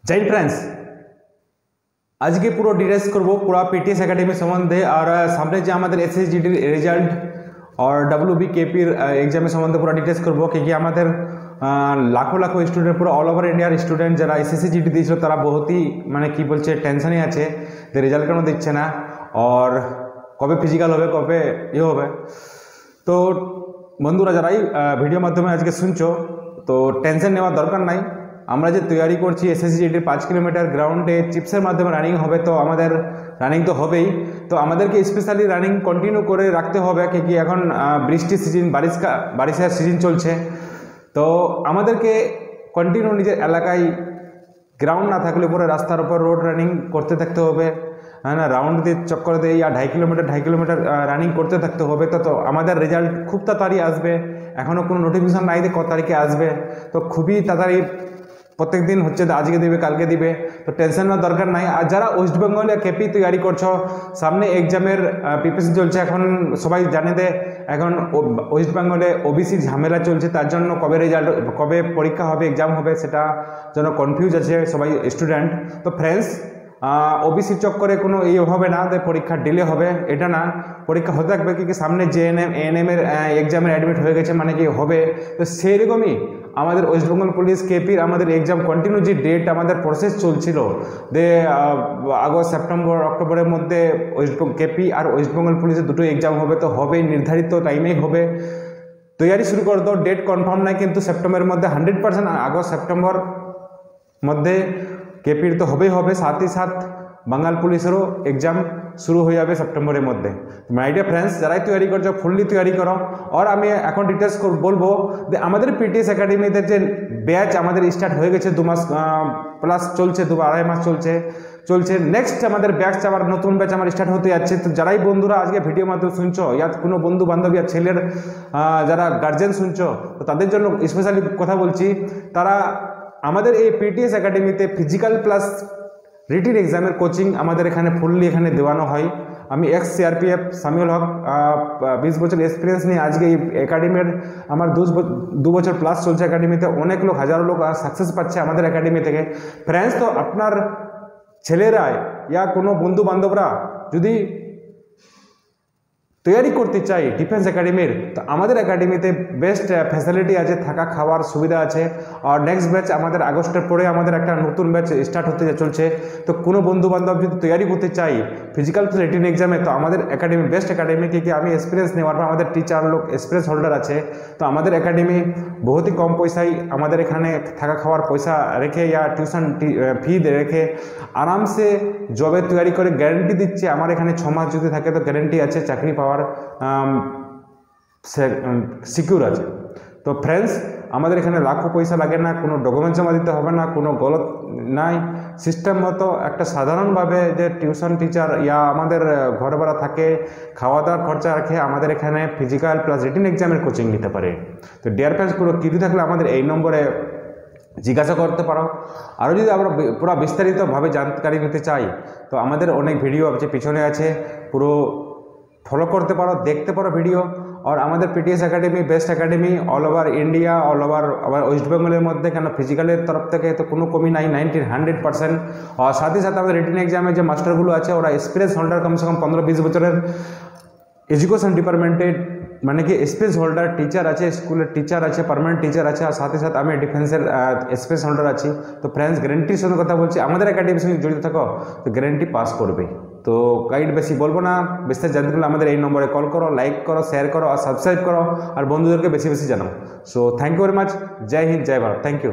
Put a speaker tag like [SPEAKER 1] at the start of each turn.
[SPEAKER 1] जय फ्रेंड्स आज के पुरो डिटेल्स करब पूरा पीटीएस एकेडमी सम्बन्धे और सामने जो हमारे एसएसजीडी रिजल्ट और डब्ल्यूबीकेपी एग्जाम सम्बन्धे पूरा डिटेल्स करब क्योंकि हमारे लाखों लाखों स्टूडेंट पूरा ऑल ओवर इंडियार स्टूडेंट जरा एसएसजीडी दिए तारा बहुत ही माने कि बोलছে टेंशने আছে যে রেজাল্ট কেন দিচ্ছে না और কবে ফিজিক্যাল হবে কবে ইয়ে হবে। তো বন্ধুরা যারাই ভিডিও মাধ্যমে আজকে শুনছো তো টেনশন নেওয়ার দরকার নাই। আমরা যে তৈরি করছি এসএসজিডির 5 কিলোমিটার গ্রাউন্ডে চিপসের মাধ্যমে রানিং হবে, তো আমাদের রানিং তো হবেই, তো আমাদেরকে স্পেশালি রানিং কন্টিনিউ করে রাখতে হবে क्योंकि এখন বৃষ্টির সিজন বারিশের সিজন চলছে। তো আমাদেরকে কন্টিনিউ নিজের এলাকায় গ্রাউন্ড না থাকলে পরে রাস্তার উপর রোড রানিং করতে থাকতে হবে, है ना, राउंड দিয়ে চক্কর দিয়ে या 2.5 কিলোমিটার রানিং করতে থাকতে হবে। তো আমাদের রেজাল্ট খুব তাড়াতাড়ি আসবে, এখনও কোনো নোটিফিকেশন নাই যে কত তারিখে আসবে, তো খুবই তাড়াতাড়ি প্রত্যেক দিন হচ্ছে আজকে দিবে কালকে দিবে, তো টেনশন নেওয়ার দরকার নাই। আর যারা ওয়েস্ট বেঙ্গলে কেপি তৈরি করছো সামনে এক্সামের প্রিপারেশন চলছে, এখন সবাই জানে যে এখন ওয়েস্ট বেঙ্গলে ওবিসি ঝামেলা চলছে, তার জন্য কবে রেজাল্ট কবে পরীক্ষা হবে এক্সাম হবে সেটা জন্য কনফিউজ আছে সবাই স্টুডেন্ট। তো ফ্রেন্ডস ওবিসি চক্করে কোনো ইয়ে হবে না যে পরীক্ষা ডিলে হবে, এটা না, পরীক্ষা হতে থাকবে কিন্তু সামনে জেএনএম এএনএম এর এক্সামের অ্যাডমিট হয়ে গেছে মানে কি হবে। তো সেইরকমই আমাদের ওয়েস্ট বেঙ্গল পুলিশ কেপির আমাদের এক্সাম কন্টিনিউ যে ডেট আমাদের প্রসেস চলছিল যে আগস্ট সেপ্টেম্বর অক্টোবরের মধ্যে কেপি আর ওয়েস্ট বেঙ্গল পুলিশের দুটো এক্সাম হবে, তো হবে নির্ধারিত টাইমেই হবে। তৈরি শুরু করে দাও, ডেট কনফার্ম নাই কিন্তু সেপ্টেম্বরের মধ্যে 100% আগস্ট সেপ্টেম্বর মধ্যে কেপির তো হবেই হবে, সাথ ही साथ বাঙাল পুলিশেরও এক্সাম শুরু হয়ে যাবে সেপ্টেম্বরের মধ্যে। মাই ডিয়ার ফ্রেন্ডস যারাই তৈরি করছো ফুললি তৈরি করো। আর আমি এখন ডিটেলস বলবো যে আমাদের পিটিএস একাডেমিতে যে ব্যাচ আমাদের স্টার্ট হয়ে গেছে 2 মাস প্লাস চলছে, 2-2.5 মাস চলছে। নেক্সট আমাদের ব্যাচ আবার নতুন ব্যাচ আমার স্টার্ট হতে যাচ্ছে। তো যারাই বন্ধুরা আজকে ভিডিও মাধ্যমে শুনছো ইয়া কোনো বন্ধু বান্ধব ইয়া ছেলের যারা গার্জেন শুনছো, তো তাদের জন্য স্পেশালি কথা বলছি, তারা আমাদের এই পিটিএস একাডেমিতে ফিজিক্যাল প্লাস রিটিন এক্সামের কোচিং আমাদের এখানে ফুললি এখানে দেওয়ানো হয়। আমি এক্স সিআরপিএফ সামিউল হক 20 বছর এক্সপিরিয়েন্স নিয়ে আজকে এই একাডেমির আমার 2 বছর প্লাস চলছে একাডেমিতে, অনেক লোক হাজারো লোক সাকসেস পাচ্ছে আমাদের একাডেমি থেকে। ফ্রেন্ডস তো আপনার ছেলেরা ইয়া কোনো বন্ধু বান্ধবরা যদি তৈরি করতে চাই ডিফেন্স একাডেমির, তো আমাদের একাডেমিতে বেস্ট ফ্যাসিলিটি আছে, থাকা খাওয়ার সুবিধা আছে। আর নেক্সট ব্যাচ আমাদের আগস্টের পরে আমাদের একটা নতুন ব্যাচ স্টার্ট হতে চলছে। তো কোনো বন্ধু বান্ধব যদি তৈরি করতে চাই ফিজিক্যাল রিটিন এক্সামে, তো আমাদের একাডেমি বেস্ট একাডেমি কি আমি এক্সপিরিয়েন্স নেওয়ার পর আমাদের টিচার লোক এক্সপিরিয়েন্স হোল্ডার আছে। তো আমাদের একাডেমি বহুত ही কম পয়সায় আমাদের এখানে থাকা খাওয়ার পয়সা রেখে ইয়া টিউশন ফি রেখে আরামসে জবে তৈরি করে গ্যারেন্টি দিচ্ছে। আমার এখানে 6 মাস যদি থাকে তো গ্যারেন্টি আছে চাকরি পাওয়ার সিকিউর আছে। তো ফ্রেন্ডস আমাদের এখানে লাখো পয়সা লাগে না, কোনো ডকুমেন্ট জমা দিতে হবে না, কোনো গলত নাই, সিস্টেম মতো একটা সাধারণভাবে যে টিউশন টিচার ইয়া আমাদের ঘর ভাড়া থাকে, খাওয়া দাওয়ার খরচা রাখে আমাদের এখানে ফিজিক্যাল প্লাস রিটিন এক্সামের কোচিং নিতে পারে। তো ডিয়ার ফ্রেন্ডস পুরো কিছু থাকলে আমাদের এই নম্বরে জিজ্ঞাসা করতে পারো। আরও যদি আমরা পুরো বিস্তারিতভাবে জানকারি নিতে চাই তো আমাদের অনেক ভিডিও আছে পিছনে আছে, পুরো ফলো করতে পারো, দেখতে পারো ভিডিও। আর আমাদের PTS academy best academy all over India, all over আবার ওয়েস্ট বেঙ্গলের মধ্যে, কেন ফিজিক্যালের তরফ থেকে তো কোনো কমি নাই, 100%। আর সাথে সাথে আমাদের রিটিন এক্সামে যে মাস্টারগুলো আছে ওরা এক্সপিরিয়েন্স হোল্ডার কমসে কম 15-20 বছরের এডুকেশন ডিপার্টমেন্টের মানে কি এক্সপিরিয়েন্স হোল্ডার টিচার আছে, স্কুলের টিচার আছে, পার্মানেন্ট টিচার আছে। আর সাথে সাথে আমি ডিফেন্সের এক্সপিরিয়েন্স হোল্ডার আছি। তো ফ্রেন্ডস গ্যারেন্টির সঙ্গে কথা বলছি, আমাদের একাডেমির সঙ্গে জড়িত থাকো তো গ্যারেন্টি পাস করবে। তো গাইড বেশি বলবো না, বিস্তারিত জানতে গেলে আমাদের এই নম্বরে কল করো, লাইক করো, শেয়ার করো আর সাবস্ক্রাইব করো আর বন্ধুদেরকে বেশি বেশি জানাও। So thank you very much. জয় হিন্দ, জয় ভারত, থ্যাংক ইউ।